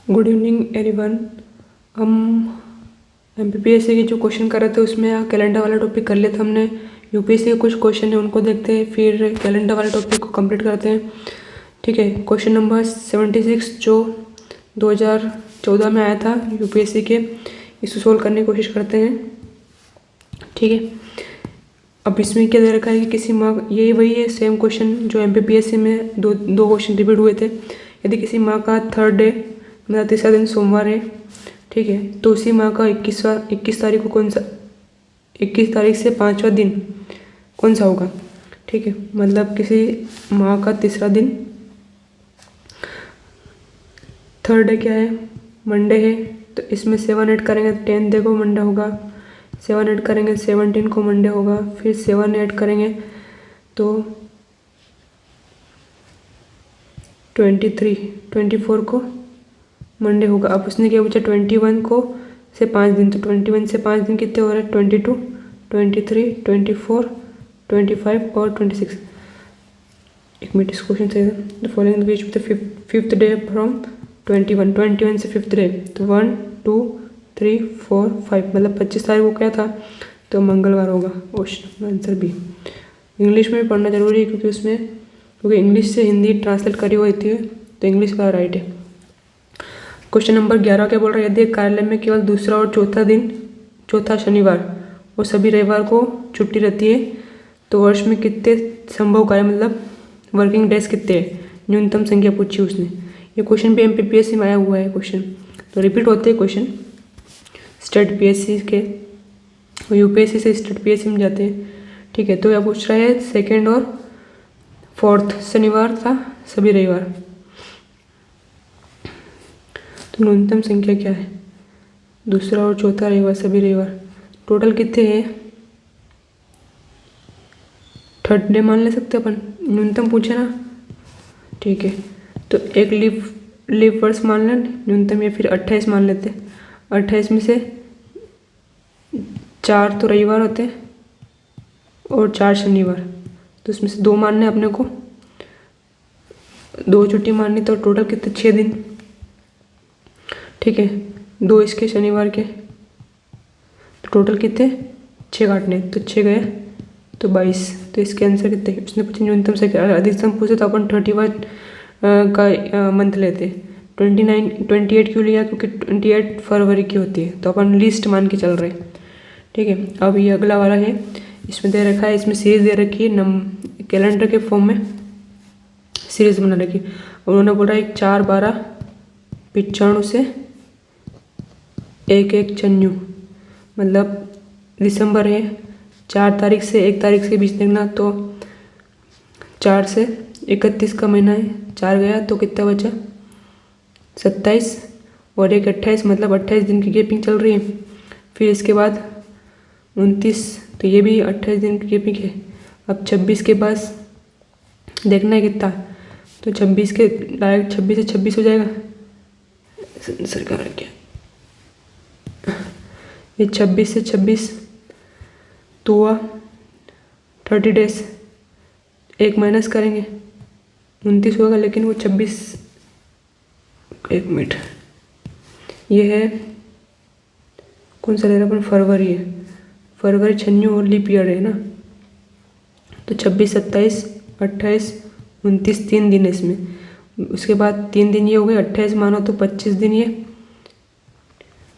Good evening everyone. हम MPPSC के जो क्वेश्चन कर रहे थे उसमें कैलेंडर वाला टॉपिक कर लिया था हमने। यूपीएससी के कुछ क्वेश्चन है उनको देखते हैं, फिर कैलेंडर वाला टॉपिक को कंप्लीट करते हैं। ठीक है, क्वेश्चन नंबर 76 जो 2014 में आया था यूपीएससी के, इसको सोल्व करने की कोशिश करते हैं। ठीक है, अब इसमें क्या दे रखा है कि किसी माह, यही वही है सेम क्वेश्चन जो एमपीपीएससी में दो क्वेश्चन रिपीट हुए थे। यदि किसी माह का थर्ड डे मतलब तीसरा दिन सोमवार है, ठीक है, तो उसी माह का 21 तारीख को कौन सा 21 तारीख से 5वां दिन कौन सा होगा। ठीक है, मतलब किसी माह का तीसरा दिन, थर्ड डे क्या है, मंडे है, तो इसमें 7 ऐड करेंगे 10 डे को मंडे होगा, 7 ऐड करेंगे 17 को मंडे होगा, फिर 7 ऐड करेंगे तो 24 को मंडे होगा। अब उसने क्या पूछा 21 को से 5 दिन, तो 21 से 5 दिन कितने हो रहे हैं 22, 23, 24, 25 और 26। एक मिनट, इस क्वेश्चन से the following beach with the fifth day from 21 से फिफ्थ डे, तो 1 2 3 4 5 मतलब 25 तारीख को क्या था, तो मंगलवार होगा। Question answer B. इंग्लिश में भी पढ़ना जरूरी है क्योंकि इंग्लिश से हिंदी ट्रांसलेट करी हुई थी, तो इंग्लिश का राइट है। क्वेश्चन नंबर 11 क्या बोल रहा है, यदि कार्यालय में केवल दूसरा और चौथा शनिवार और सभी रविवार को छुट्टी रहती है, तो वर्ष में कितने संभव कार्य मतलब वर्किंग डेज कितने हैं, न्यूनतम संख्या पूछी उसने। ये क्वेश्चन भी एमपीपीएससी में आया हुआ है क्वेश्चन, तो रिपीट होते हैं क्वेश्चन स्टेट पीएससी के, यूपीएससी से स्टेट पीएससी में जाते हैं। ठीक है, तो यह पूछ रहा है सेकेंड और फोर्थ शनिवार था सभी रविवार, तो न्यूनतम संख्या क्या है, दूसरा और चौथा रविवार सभी रविवार, टोटल कितने हैं, थर्ड डे मान ले सकते अपन, न्यूनतम पूछे ना। ठीक है, तो एक लीव वर्ष मान लें न्यूनतम, या फिर 28 मान लेते। 28 में से 4 तो रविवार होते हैं और 4 शनिवार, तो उसमें से 2 मानने अपने को, 2 छुट्टी माननी, तो टोटल कितने 6 दिन। ठीक है, 2 इसके शनिवार के, तो टोटल कितने 6 काटने, तो 6 गए तो 22, तो इसके आंसर कितने, उसने पूछा न्यूनतम से अधिकतम पूछे तो अपन 31 का मंथ लेते। 28 क्यों लिया, क्योंकि 28 फरवरी की होती है, तो अपन लिस्ट मान के चल रहे हैं। ठीक है, अब ये अगला वाला है, इसमें दे रखा है, इसमें सीरीज दे रखी है, कैलेंडर के फॉर्म में सीरीज बना रखी है। उन्होंने बोला है 4 12 95 से 1 1 चन्यू, मतलब दिसंबर है, 4 तारीख से 1 तारीख के बीच देखना, तो 4 से 31 का महीना है, 4 गया तो कितना बचा 27 और 1 28, मतलब 28 दिन की गैपिंग चल रही है। फिर इसके बाद 29, तो ये भी 28 दिन की गैपिंग है। अब 26 के पास देखना है कितना, तो 26 के डायरेक्ट 26 से 26 हो जाएगा, सरकार क्या ये 26 से 26 तो हुआ 30 डेज, 1 माइनस करेंगे 29 होगा, लेकिन वो 26, एक मिनट, ये है कौन सा ले रहा अपन, फरवरी है, फरवरी छन्नू और लीप ईयर है ना, तो 26 27 28 29 3 दिन है इसमें। उसके बाद 3 दिन ये हो गए, 28 मानो तो 25 दिन ये,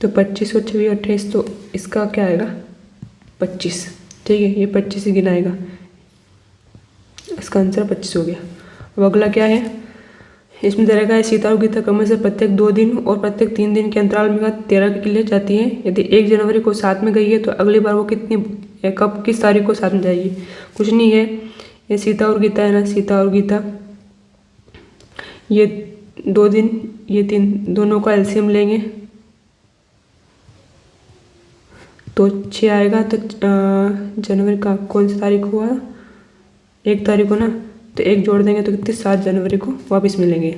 तो 25 और 26 28, तो इसका क्या आएगा 25। ठीक है, ये 25 ही गिनाएगा, इसका आंसर 25 हो गया। अब अगला क्या है, इसमें दे रखा है सीता और गीता क्रम से प्रत्येक 2 दिन और प्रत्येक 3 दिन के अंतराल में 13 के लिए जाती है। यदि 1 जनवरी को साथ में गई है, तो अगली बार वो कब किस तारीख को साथ में जाएगी। कुछ नहीं है, ये सीता और गीता है ना, सीता और गीता, ये 2 दिन ये 3, दोनों का एलसीएम लेंगे तो 6 आएगा। तो जनवरी का कौन सी तारीख हुआ, 1 तारीख को ना, तो 1 जोड़ देंगे तो कितने 7 जनवरी को वापस मिलेंगे।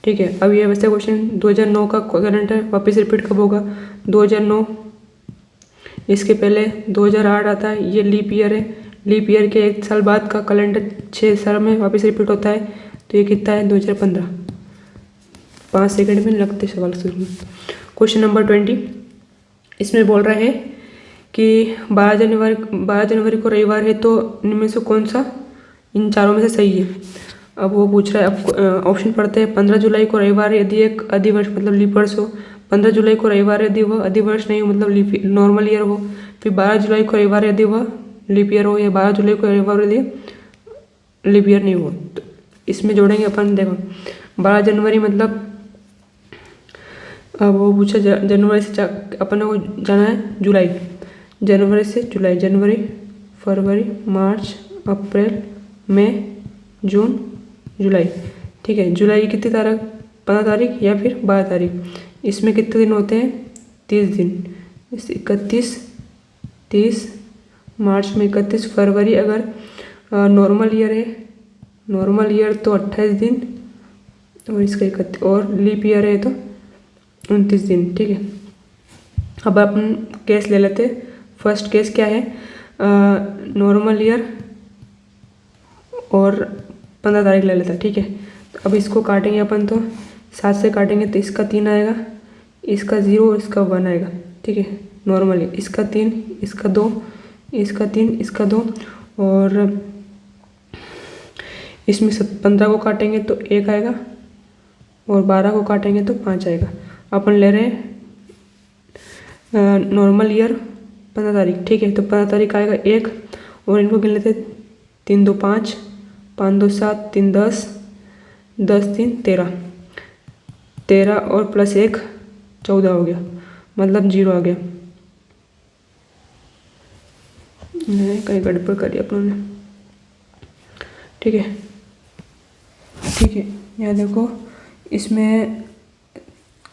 ठीक है, अब ये वैसे क्वेश्चन 2009 का कैलेंडर वापस रिपीट कब होगा, 2009, इसके पहले 2008 आता है, ये लीप ईयर है, लीप ईयर के 1 साल बाद का कैलेंडर 6 साल में वापस रिपीट होता है, तो ये कितना है 2015। 5 सेकंड में लगते सवाल शुरू में। क्वेश्चन नंबर 20, इसमें बोल रहा है कि 12 जनवरी को रविवार है, तो इनमें से कौन सा इन चारों में से सही है। अब वो पूछ रहा है, अब ऑप्शन पढ़ते हैं। 15 जुलाई को रविवार यदि एक अधिवर्ष मतलब लीप वर्ष हो, 15 जुलाई को रविवार यदि वह अधिवर्ष नहीं हो मतलब लीप नॉर्मल ईयर हो, फिर 12 जुलाई को रविवार यदि वह लीप ईयर हो, या 12 जुलाई को रविवार यदि लीप ईयर नहीं हो। तो इसमें जोड़ेंगे अपन। देखो 12 जनवरी मतलब अब वो पूछा जनवरी से अपन को जाना है जुलाई, जनवरी से जुलाई, जनवरी, फरवरी, मार्च, अप्रैल, मई, जून, जुलाई। ठीक है, जुलाई की कितनी तारीख, 15 तारीख या फिर 12 तारीख। इसमें कितने दिन होते हैं, 30 दिन। 31, 30, मार्च में 31, फरवरी अगर नॉर्मल ईयर है, नॉर्मल ईयर तो 28 दिन, और इसका 31, और लीप ईयर है तो 29 दिन। ठीक है, अब अपन केस ले लेते। फर्स्ट केस क्या है, नॉर्मल ईयर और 15 तारीख ले लेता है। ठीक है, तो अब इसको काटेंगे अपन, तो 7 से काटेंगे तो इसका 3 आएगा, इसका 0 और इसका 1 आएगा। ठीक है, नॉर्मल ईयर, इसका 3, इसका 2, इसका 3, इसका 2, और इसमें 15 को काटेंगे तो 1 आएगा, और 12 को काटेंगे तो 5 आएगा। अपन ले रहे हैं नॉर्मल ईयर 15 तारीख। ठीक है, तो 15 तारीख आएगा 1, और इनको गिन लेते, 3 2 5, 5 2 7, 3 10, 10 3 13, 13 और प्लस 1 14 हो गया, मतलब 0 आ गया। नहीं, कहीं गड़बड़ करी अपनों ने। ठीक है, ठीक है, यहाँ देखो इसमें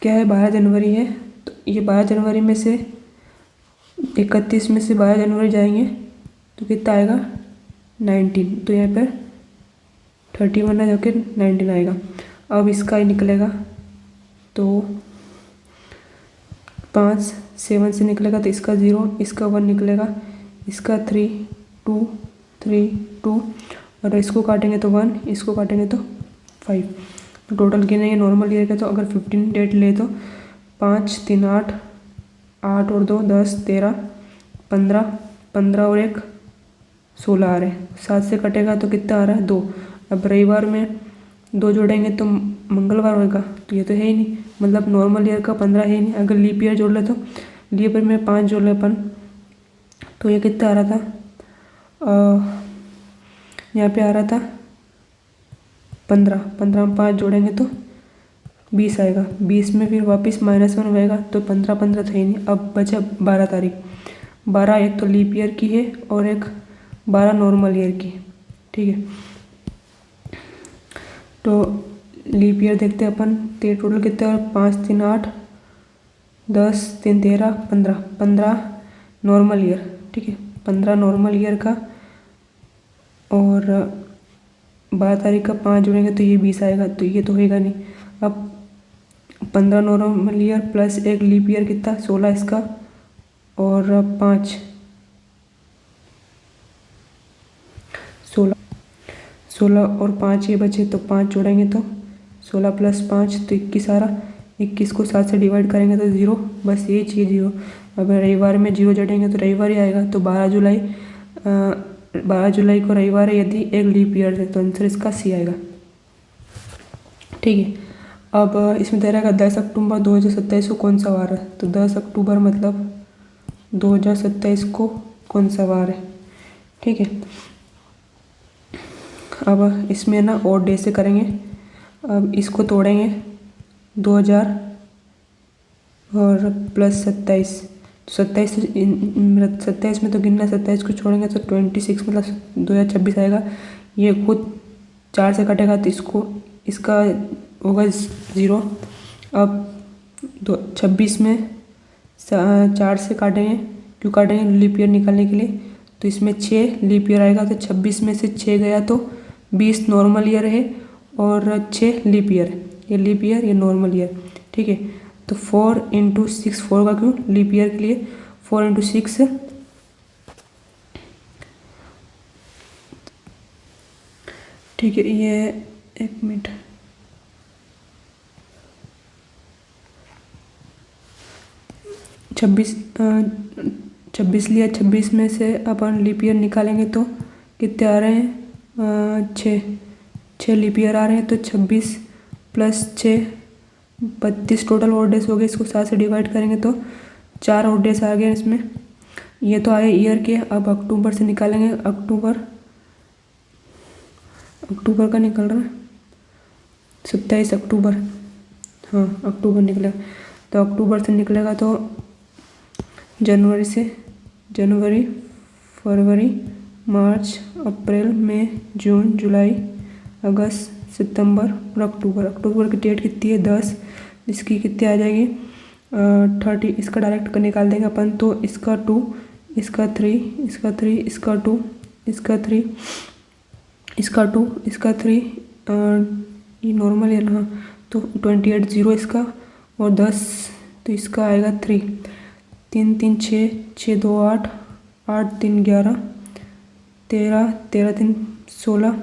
क्या है, 12 जनवरी है, तो ये 12 जनवरी में से 31 में से 12 जनवरी जाएंगे तो कितना आएगा, 19। तो यहाँ पर 31 है जो कि 19 आएगा। अब इसका ही निकलेगा तो 5 7 से निकलेगा तो इसका 0, इसका 1 निकलेगा, इसका 3 2 3 2, और इसको काटेंगे तो 1, इसको काटेंगे तो 5। तो टोटल गिनेंगे नॉर्मल ईयर का, तो अगर 15 डेट ले तो 5 3 8, 8 और 2 10 13 15, 15 और 1 16 आ रहे हैं। 7 से कटेगा तो कितना आ रहा है, 2। अब रविवार में 2 जोड़ेंगे तो मंगलवार होगा, तो ये तो है ही नहीं, मतलब नॉर्मल ईयर का 15 है ही नहीं। अगर लीप ईयर जोड़ ले तो लीप ईयर में 5 जोड़ ले अपन, तो ये कितना आ रहा था, यहाँ पे आ रहा था 15, 15 में 5 जोड़ेंगे तो 20 आएगा, 20 में फिर वापस -1 होएगा, तो 15 15 तो ही नहीं। अब बचा 12 तारीख, 12 एक तो लीप ईयर की है और एक 12 नॉर्मल ईयर की। ठीक है, तो लीप ईयर देखते हैं अपन, तो टोटल कितने और 5 3 8 10 3 13 15, 15 नॉर्मल ईयर। ठीक है, 15 नॉर्मल ईयर का, और 12 तारीख का 5 जोड़ेंगे तो ये 20 आएगा, तो ये तो होएगा नहीं। अब 15 normal year plus 1 leap year कितना, 16 इसका, और 5 16 और 5 ये बचे, तो 5 जोड़ेंगे तो 16 प्लस 5 तो 21 आ रहा। 21 को 7 से डिवाइड करेंगे तो 0, बस ये चीज़ 0। अगर रविवार में 0 जोड़ेंगे तो रविवार ही आएगा, तो 12 जुलाई को रविवार है यदि एक लीप ईयर है, तो आंसर इसका सी आएगा। ठीक है, अब इसमें दे रहेगा 10 अक्टूबर 2027 को कौन सा वार है, तो 10 अक्टूबर मतलब 2027 को कौन सा वार है। ठीक है, अब इसमें ना और डे से करेंगे। अब इसको तोड़ेंगे 2000 और प्लस 27, तो 27 में तो गिनना, 27 को छोड़ेंगे तो 26 मतलब 2026 आएगा। ये खुद 4 से कटेगा तो इसका होगा 0। अब 26 में 4 से काटेंगे, क्यों काटेंगे, लीप ईयर निकालने के लिए, तो इसमें 6 लीप ईयर आएगा, तो 26 में से 6 गया तो 20 नॉर्मल ईयर है, और 6 लीप ईयर, ये लीप ईयर ये नॉर्मल ईयर। ठीक है, तो 4 × 6 4 का क्यों, लीप ईयर के लिए 4 × 6, ठीक है, ये 1 मिनट, 26 लिया, 26 में से अपन लीप ईयर निकालेंगे तो कितने आ रहे हैं, 6 लीप ईयर आ रहे हैं। तो 26 + 6 32 टोटल और डेज हो गए। इसको 7 से डिवाइड करेंगे तो 4 और डेज आ गए इसमें। ये तो आए ईयर के। अब अक्टूबर से निकालेंगे। अक्टूबर का निकल रहा है 27 अक्टूबर, हाँ अक्टूबर निकलेगा। तो अक्टूबर से निकलेगा तो जनवरी, फरवरी, मार्च, अप्रैल, मई, जून, जुलाई, अगस्त, सितंबर और अक्टूबर। अक्टूबर की डेट कितनी है, 10। इसकी कितनी आ जाएगी, 30। इसका डायरेक्ट निकाल देंगे अपन। तो इसका 2, इसका 3, इसका 3, इसका 2, इसका 3, इसका 2, इसका 3, ये नॉर्मल है ना। तो 28 0 इसका और 10, तो इसका आएगा 3। 3 3 6, 6 2 8, 8 3 11, 13, 13 3 16,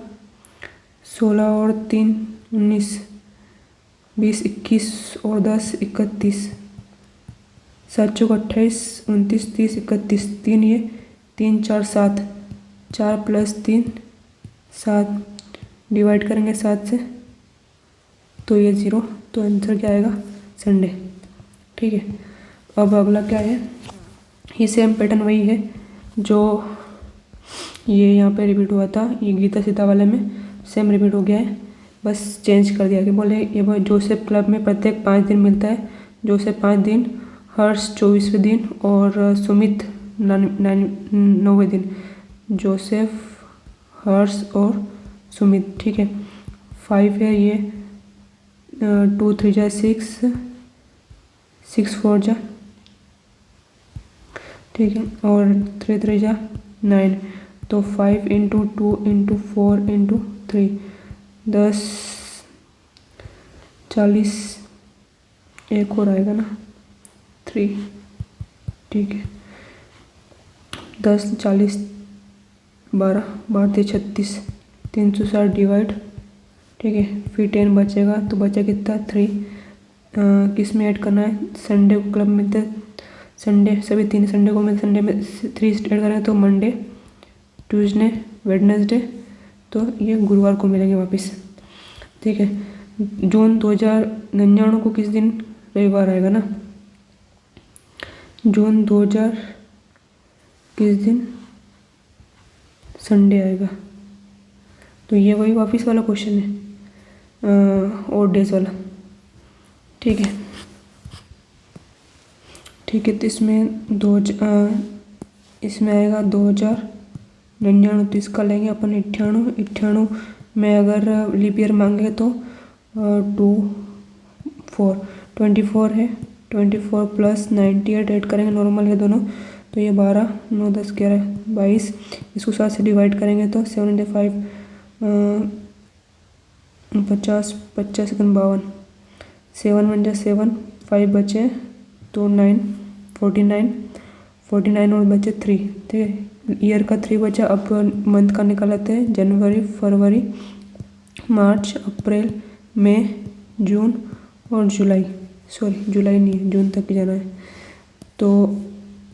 16 और 3 19, 20 21 और 10 31, 7 चौक 28, 29 30 31, 3 ये 3 4 7, 4 + 3 7, डिवाइड करेंगे 7 से तो ये 0। तो आंसर क्या आएगा, संडे। ठीक है। अब अगला क्या है, ये सेम पैटर्न वही है जो ये यहाँ पे रिपीट हुआ था। ये गीता सीता वाले में सेम रिपीट हो गया है, बस चेंज कर दिया कि बोले ये जोसेफ क्लब में प्रत्येक 5 दिन मिलता है। जोसेफ 5 दिन, हर्ष 24वें दिन और सुमित 9वें दिन। जोसेफ, हर्ष और सुमित। ठीक है। 5 है ये, 2 3 जा 6, 6 4 जा, ठीक है, और 3 3 जा 9। तो 5 × 2 × 4 × 3, 10 40, एक और आएगा ना 3, ठीक है, 10 40 12 12 36, 360 डिवाइड, ठीक है। फिर 10 बचेगा तो बचा कितना 3। किस में ऐड करना है, संडे को क्लब मिलते हैं, संडे सभी 3 संडे को मिलते, संडे में 3 ऐड करें तो मंडे, ट्यूसडे, वेडनेसडे, तो ये गुरुवार को मिलेंगे वापस। ठीक है। जून 2099 को किस दिन, रविवार आएगा ना। जून 2000 किस दिन, संडे आएगा। तो ये वही वापस वाला क्वेश्चन है, और डेज वाला। ठीक है। ठीक है। तो इसमें आएगा 2099, तो इसका लेंगे अपन 98 में अगर लीप ईयर मांगे तो 24 है, 24 + 98 ऐड करेंगे, नॉर्मल है दोनों, तो ये 12 9 10 11 22। इसको 7 से डिवाइड करेंगे तो 75 50 50 सेकंड 52, 7 1 जा 7, 5 बचे तो 9 49 और बचे 3। ठीक है। ईयर का 3 बचा। अब मंथ का निकालते हैं, जनवरी, फरवरी, मार्च, अप्रैल, मई, जून और जुलाई। सॉरी जुलाई नहीं है, जून तक जाना है। तो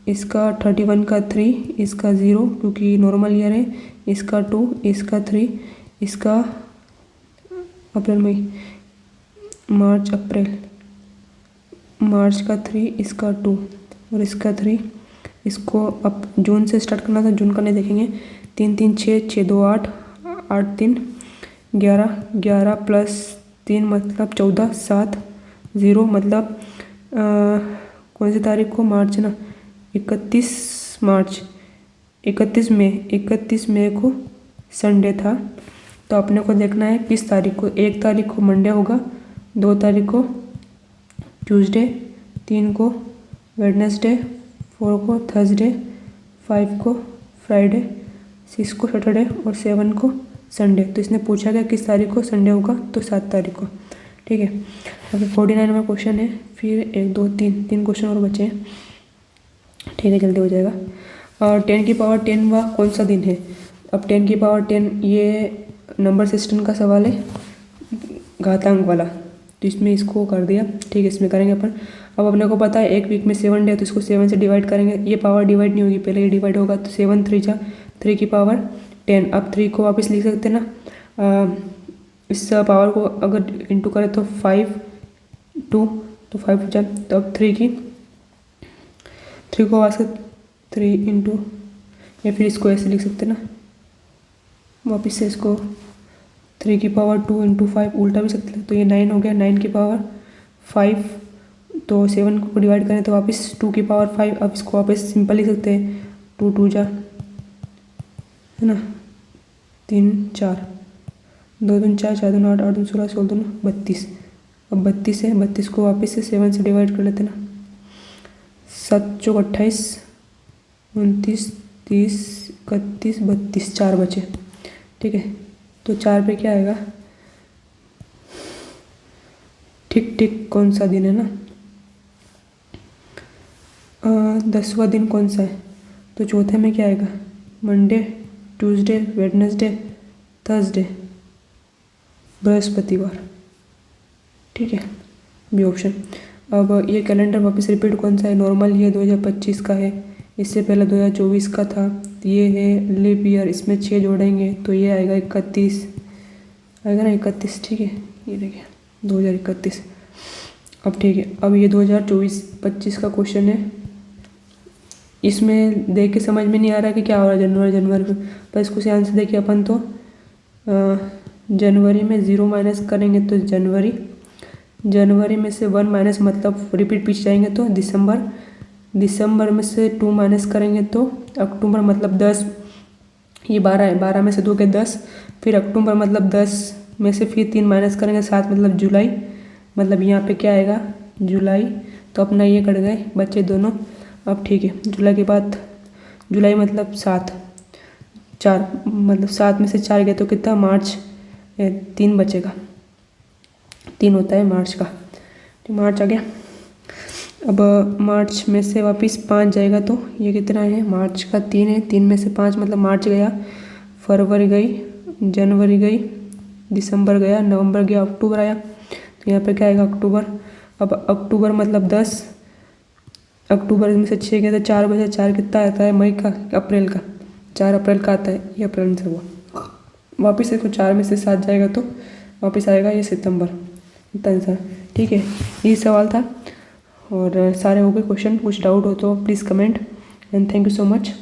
इसका 31 का 3, इसका 0 क्योंकि नॉर्मल ईयर है, इसका 2, इसका 3, इसका अप्रैल मई, मार्च अप्रैल, मार्च का 3, इसका 2 और इसका 3। इसको अब जून से स्टार्ट करना था, जून का नहीं देखेंगे। 3 3 6, 6 2 8, 8 3 11, 11 + 3 मतलब 14, 7 0 मतलब कौन सी तारीख को, मार्च ना, 31 मार्च, 31 मई को संडे था। तो अपने को देखना है किस तारीख को। 1 तारीख को मंडे होगा, 2 तारीख को ट्यूसडे, 3 को वेडनेसडे, 4 को थर्सडे, 5 को फ्राइडे, 6 को सैटरडे और 7 को संडे। तो इसने पूछा गया किस तारीख को संडे होगा, तो 7 तारीख को। ठीक है। अभी 49 में क्वेश्चन है, फिर 1 2 3 क्वेश्चन और बचे हैं। ठीक है, जल्दी हो जाएगा। और 10 की पावर 10 कौन सा दिन है। अब 10 की पावर 10 ये नंबर सिस्टम का सवाल है, घातांक वाला। तो इसमें इसको कर दिया, ठीक है। इसमें करेंगे अपन। अब अपने को पता है 1 वीक में 7 डे है, तो इसको 7 से डिवाइड करेंगे। ये पावर डिवाइड नहीं होगी, पहले ये डिवाइड होगा। तो 7 3 जा 3 की पावर 10। अब 3 को वापस लिख सकते हैं ना, इस पावर को अगर इंटू करें तो 5 2, तो 5 जा, तो अब 3 को वापस 3 इंटू, या फिर इसको ऐसे लिख सकते हैं ना, वापस से इसको 3 की पावर 2 इंटू 5 उल्टा भी सकते हैं। तो ये 9 हो गया, 9 की पावर 5। तो 7 को डिवाइड करें तो वापस 2 की पावर 5। अब इसको वापस सिंपल लिख सकते हैं, 2 2 जा, है ना, 3 4, 2 2 4, 4 2 8, 8 2 16, 16 2 32। अब 32 है, 32 को वापस से 7 से डिवाइड कर लेते हैं ना, 7 चौक 28, 29 30 31 32, 4 बचे, ठीक है। तो 4 पे क्या आएगा, ठीक ठीक कौन सा दिन है ना, 10वां दिन कौन सा है, तो चौथे में क्या आएगा, मंडे, ट्यूसडे, वेडनेसडे, थर्सडे, बृहस्पतिवार, ठीक है, बी ऑप्शन। अब ये कैलेंडर वापस रिपीट कौन सा है, नॉर्मल ये 2025 का है, इससे पहले 2024 का था। ये है लीप ईयर, इसमें 6 जोड़ेंगे तो ये आएगा 31, आएगा ना 31, ठीक है। ये देखिए 2031। अब ठीक है, अब ये 2024-25 का क्वेश्चन है। इसमें देख के समझ में नहीं आ रहा कि क्या हो रहा है जनवरी में, पर इसको ध्यान से देखिए अपन। तो जनवरी में 0 माइनस करेंगे तो जनवरी में से 1 माइनस मतलब रिपीट पीछे जाएंगे तो दिसंबर में से 2 माइनस करेंगे तो अक्टूबर मतलब 10, ये 12 है, 12 में से 2 के 10, फिर अक्टूबर मतलब 10 में से फिर 3 माइनस करेंगे 7 मतलब जुलाई, मतलब यहाँ पे क्या आएगा जुलाई। तो अपना ये कट गए बच्चे दोनों। अब ठीक है, जुलाई के बाद जुलाई मतलब 7, 4 मतलब 7 में से 4 गए तो कितना, मार्च, 3 बचेगा, 3 होता है मार्च का, तो मार्च आ गया। अब मार्च में से वापस 5 जाएगा तो ये कितना है, मार्च का 3 है, 3 में से 5 मतलब मार्च गया, फरवरी गई, जनवरी गई, दिसंबर गया, नवंबर गया, अक्टूबर आया। तो यहाँ पे क्या आएगा अक्टूबर। अब अक्टूबर मतलब 10, अक्टूबर में से 6 गया तो 4 बजे, 4 कितना आता है मई का, अप्रैल का, 4 अप्रैल का आता है, ये अप्रैल से हुआ। वापस देखो 4 में से 7 जाएगा तो वापस आएगा ये सितंबर, इतना आंसर, ठीक है। ये सवाल था और सारे हो गए क्वेश्चन। कुछ डाउट हो तो please comment, and thank you so much.